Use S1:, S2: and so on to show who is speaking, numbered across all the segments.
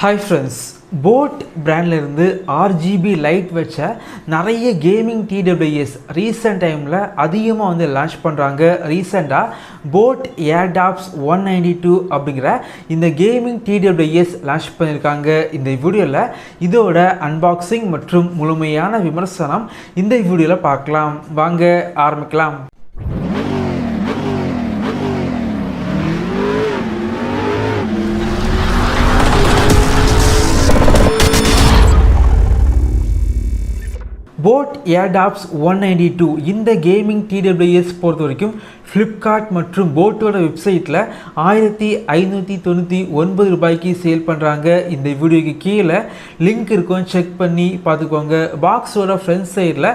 S1: Hi friends, boAt brand இருந்து RGB light வச்ச நிறைய கேமிங் TWS ரீசன்ட் டைமில் அதிகமாக வந்து லான்ச் பண்ணுறாங்க. ரீசெண்டாக boAt Airdopes 192 அப்படிங்கிற இந்த கேமிங் TWS லான்ச் பண்ணியிருக்காங்க. இந்த வீடியோவில் இதோட அன்பாக்சிங் மற்றும் முழுமையான விமர்சனம் இந்த வீடியோவில் பார்க்கலாம். வாங்க ஆரம்பிக்கலாம். boAt Airdopes 192 இந்த கேமிங் TWS பொறுத்த வரைக்கும் ஃப்ளிப்கார்ட் மற்றும் போட்டோட வெப்சைட்டில் 1599 ரூபாய்க்கு சேல் பண்ணுறாங்க. இந்த வீடியோக்கு கீழே லிங்க் இருக்கும், செக் பண்ணி பார்த்துக்கோங்க. பாக்ஸோட ஃப்ரண்ட் சைடில்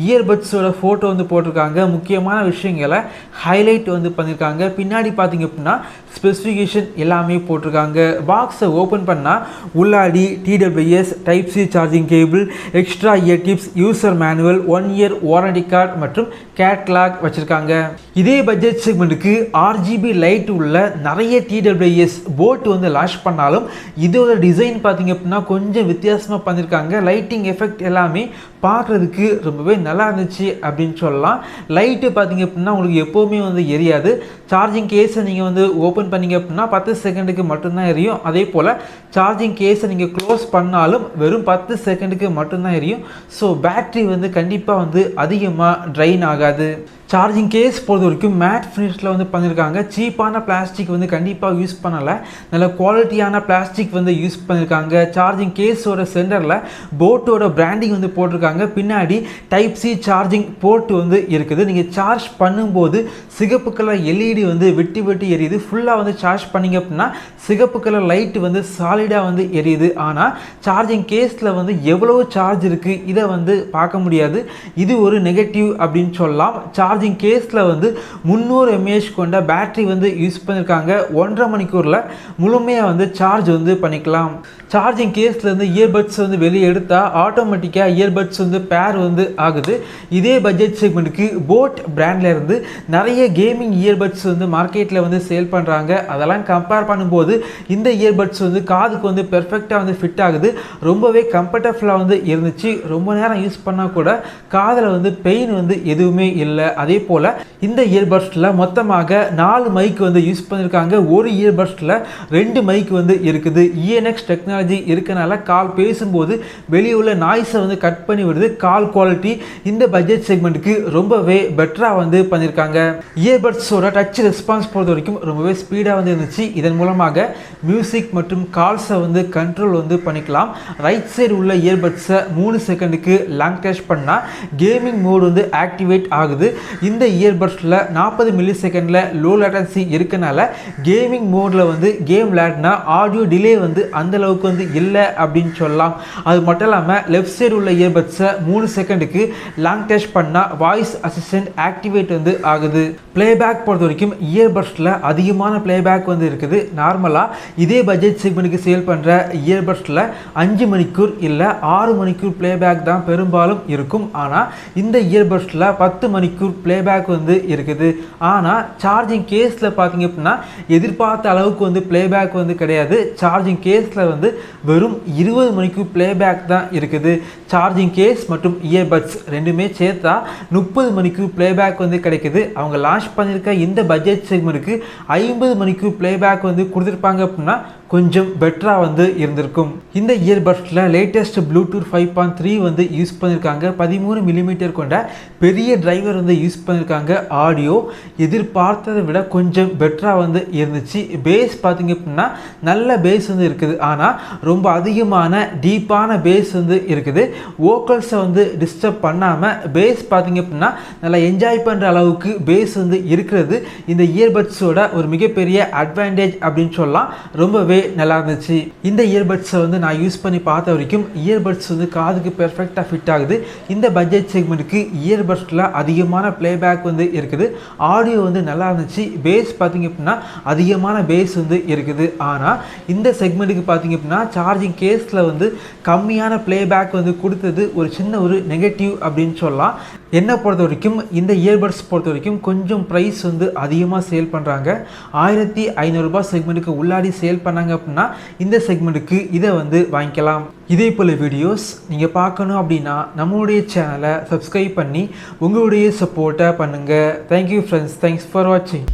S1: இயர்பட்ஸோட ஃபோட்டோ வந்து போட்டிருக்காங்க. முக்கியமான விஷயங்களை ஹைலைட் வந்து பண்ணியிருக்காங்க. பின்னாடி பார்த்தீங்க அப்படின்னா ஸ்பெசிஃபிகேஷன் எல்லாமே போட்டிருக்காங்க. பாக்ஸை ஓப்பன் பண்ணால் உள்ளாடி TWS type C charging cable, extra ear tips, user manual, 1 year warranty card மற்றும் கேட்லாக் வச்சுருக்காங்க. இதே பட்ஜெட் செக்மெண்ட்டுக்கு RGB லைட் உள்ள நிறைய TWS boAt வந்து லான்ச் பண்ணாலும் இதோட டிசைன் பார்த்தீங்க அப்படின்னா கொஞ்சம் வித்தியாசமாக பண்ணியிருக்காங்க. லைட்டிங் எஃபெக்ட் எல்லாமே பார்க்குறதுக்கு ரொம்பவே நல்லா இருந்துச்சு அப்படின்னு சொல்லலாம். லைட்டு பார்த்தீங்க அப்படின்னா உங்களுக்கு எப்போவுமே வந்து எரியாது. சார்ஜிங் கேஸை நீங்கள் வந்து ஓப்பன் பண்ணிங்க அப்படின்னா 10 செகண்டுக்கு மட்டும்தான் எரியும். அதே போல் சார்ஜிங் கேஸை நீங்கள் க்ளோஸ் பண்ணாலும் வெறும் 10 செகண்டுக்கு மட்டும்தான் எரியும். ஸோ பேட்ரி வந்து கண்டிப்பாக வந்து அதிகமாக ட்ரைன் ஆகாது. சார்ஜிங் கேஸ் பொறுத்த வரைக்கும் மேட் ஃபினிஷில் வந்து பண்ணியிருக்காங்க. சீப்பான பிளாஸ்டிக் வந்து கண்டிப்பாக யூஸ் பண்ணலை, நல்ல குவாலிட்டியான பிளாஸ்டிக் வந்து யூஸ் பண்ணியிருக்காங்க. சார்ஜிங் கேஸோட சென்டரில் போட்டோட பிராண்டிங் வந்து போட்டிருக்காங்க. பின்னாடி டைப்-C சார்ஜிங் போர்ட் வந்து இருக்குது. நீங்கள் சார்ஜ் பண்ணும்போது சிகப்பு கலர் LED வந்து வெட்டி வெட்டி எரியுது. ஃபுல்லாக வந்து சார்ஜ் பண்ணிங்க அப்படின்னா சிகப்பு கலர் லைட் வந்து சாலிடாக வந்து எரியுது. ஆனால் சார்ஜிங் கேஸில் வந்து எவ்வளோ சார்ஜ் இருக்குது இதை வந்து பார்க்க முடியாது. இது ஒரு நெகட்டிவ் அப்படின்னு சொல்லலாம். சார்ஜிங் கேஸில் வந்து 300 mAh கொண்ட பேட்டரி வந்து யூஸ் பண்ணியிருக்காங்க. 1.5 மணிக்கூரில் முழுமையாக வந்து சார்ஜ் வந்து பண்ணிக்கலாம். சார்ஜிங் கேஸ்லேருந்து இயர்பட்ஸ் வந்து வெளியே எடுத்தால் ஆட்டோமேட்டிக்காக இயர்பட்ஸ் வந்து பேர் வந்து ஆகுது. இதே பட்ஜெட் செக்மெண்ட்டுக்கு boAt பிராண்ட்லேருந்து நிறைய கேமிங் இயர்பட்ஸ் வந்து மார்க்கெட்டில் வந்து சேல் பண்ணுறாங்க. அதெல்லாம் கம்பேர் பண்ணும்போது இந்த இயர்பட்ஸ் வந்து காதுக்கு வந்து பெர்ஃபெக்டாக வந்து ஃபிட் ஆகுது. ரொம்பவே கம்ஃபர்டபுளாக வந்து இருந்துச்சு. ரொம்ப நேரம் யூஸ் பண்ணால் கூட காதில் வந்து பெயின் வந்து எதுவுமே இல்லை. அதே போல் இந்த இயர்பட்ஸில் மொத்தமாக 4 மைக் வந்து யூஸ் பண்ணியிருக்காங்க. ஒரு இயர்பட்ஸில் 2 மைக் வந்து இருக்குது. ENX டெக்னாலஜி இருக்கனால கால் பேசும்போது வெளியே உள்ள நாய்ஸை வந்து கட் பண்ணி விடுது. கால் குவாலிட்டி இந்த பட்ஜெட் செக்மெண்ட்டுக்கு ரொம்பவே பெட்டராக வந்து பண்ணியிருக்காங்க. இயர்பட்ஸோட டச் ரெஸ்பான்ஸ் பொறுத்த வரைக்கும் ரொம்பவே ஸ்பீடாக வந்து இருந்துச்சு. இதன் மூலமாக மியூசிக் மற்றும் கால்ஸை வந்து கண்ட்ரோல் வந்து பண்ணிக்கலாம். ரைட் சைடு உள்ள இயர்பட்ஸை 3 செகண்டுக்கு லாங் டச் பண்ணால் கேமிங் மோட் வந்து ஆக்டிவேட் ஆகுது. இந்த இயர்பட்ஸில் 40 மில்லி செகண்டில் லோ லேட்டன்சி இருக்கனால கேமிங் மோடில் வந்து கேம் விளையாடினா ஆடியோ டிலே வந்து அந்தளவுக்கு வந்து இல்லை அப்படின்னு சொல்லலாம். அது மட்டும் இல்லாமல் லெஃப்ட் சைடு உள்ள இயர்பட்ஸை 3 செகண்டுக்கு லாங் டச் பண்ணால் வாய்ஸ் அசிஸ்டன்ட் ஆக்டிவேட் வந்து ஆகுது. பிளேபேக் பொறுத்த வரைக்கும் இயர்பட்ஸில் அதிகமான பிளேபேக் வந்து இருக்குது. நார்மலாக இதே பட்ஜெட் செக்மெண்ட்டுக்கு சேல் பண்ணுற இயர்பட்ஸில் 5 மணிக்கூர் இல்லை 6 மணிக்கூர் பிளேபேக் தான் பெரும்பாலும் இருக்கும். ஆனால் இந்த இயர்பட்ஸில் 10 மணிக்கூர் பிளேபேக் வந்து இருக்குது. ஆனால் சார்ஜிங் கேஸில் பார்த்தீங்க அப்படின்னா எதிர்பார்த்த அளவுக்கு வந்து பிளேபேக் வந்து கிடையாது. சார்ஜிங் கேஸில் வந்து வெறும் 20 மணிக்கூர் பிளேபேக் தான் இருக்குது. சார்ஜிங் கேஸ் மற்றும் இயர்பட்ஸ் ரெண்டுமே சேர்த்தா 30 மணிக்கூர் பிளேபேக் வந்து கிடைக்குது. அவங்க லான்ச் பண்ணியிருக்க இந்த பட்ஜெட் செக்மெண்ட்டுக்கு 50 மணிக்கூர் பிளேபேக் வந்து கொடுத்துருப்பாங்க அப்படின்னா கொஞ்சம் பெட்டராக வந்து இருந்திருக்கும். இந்த இயர்பட்ஸில் லேட்டஸ்ட் ப்ளூடூத் 5.3 வந்து யூஸ் பண்ணியிருக்காங்க. 13 மில்லிமீட்டர் கொண்ட பெரிய டிரைவர் வந்து யூஸ் பண்ணியிருக்காங்க. ஆடியோ எதிர்பார்த்ததை விட கொஞ்சம் பெட்டராக வந்து இருந்துச்சு. பேஸ் பார்த்தீங்க அப்படின்னா நல்ல பேஸ் வந்து இருக்குது. ஆனால் ரொம்ப அதிகமான டீப்பான பேஸ் வந்து இருக்குது. வோக்கல்ஸை வந்து டிஸ்டர்ப் பண்ணாமல் பேஸ் பார்த்தீங்க அப்படின்னா நல்லா என்ஜாய் பண்ணுற அளவுக்கு பேஸ் வந்து இருக்கிறது இந்த இயர்பட்ஸோட ஒரு மிகப்பெரிய அட்வான்டேஜ் அப்படின்னு சொல்லலாம். ரொம்பவே நல்லா இருந்துச்சு. இந்த இயர்பட்ஸை வந்து நான் யூஸ் பண்ணி பார்த்த வரைக்கும் இயர்பட்ஸ் வந்து காதுக்கு பெர்ஃபெக்டாக ஃபிட் ஆகுது. இந்த பட்ஜெட் செக்மெண்ட்டுக்கு இயர்பட்ஸில் அதிகமான பிளேபேக் வந்து இருக்குது. ஆடியோ வந்து நல்லா இருந்துச்சு. பேஸ் பார்த்தீங்க அப்படின்னா அதிகமான பேஸ் வந்து இருக்குது. ஆனால் இந்த செக்மெண்ட்டுக்கு பார்த்தீங்க அப்படின்னா சார்ஜிங் கேஸில் வந்து கம்மியான பிளேபேக் வந்து கொடுத்தது ஒரு சின்ன ஒரு நெகட்டிவ் அப்படின்னு சொல்லலாம். என்னை பொறுத்த வரைக்கும் இந்த இயர்பட்ஸ் பொறுத்த வரைக்கும் கொஞ்சம் ப்ரைஸ் வந்து அதிகமாக சேல் பண்ணுறாங்க. 1500 ரூபாய் செக்மெண்ட்டுக்கு உள்ளாடி சேல் பண்ணாங்க அப்படின்னா இந்த செக்மெண்ட்டுக்கு இதை வந்து வாங்கிக்கலாம். இதே போல் வீடியோஸ் நீங்கள் பார்க்கணும் அப்படின்னா நம்மளுடைய சேனலை சப்ஸ்கிரைப் பண்ணி உங்களுடைய சப்போர்ட்டை பண்ணுங்கள். தேங்க்யூ ஃப்ரெண்ட்ஸ், தேங்க்ஸ் ஃபார் வாட்சிங்.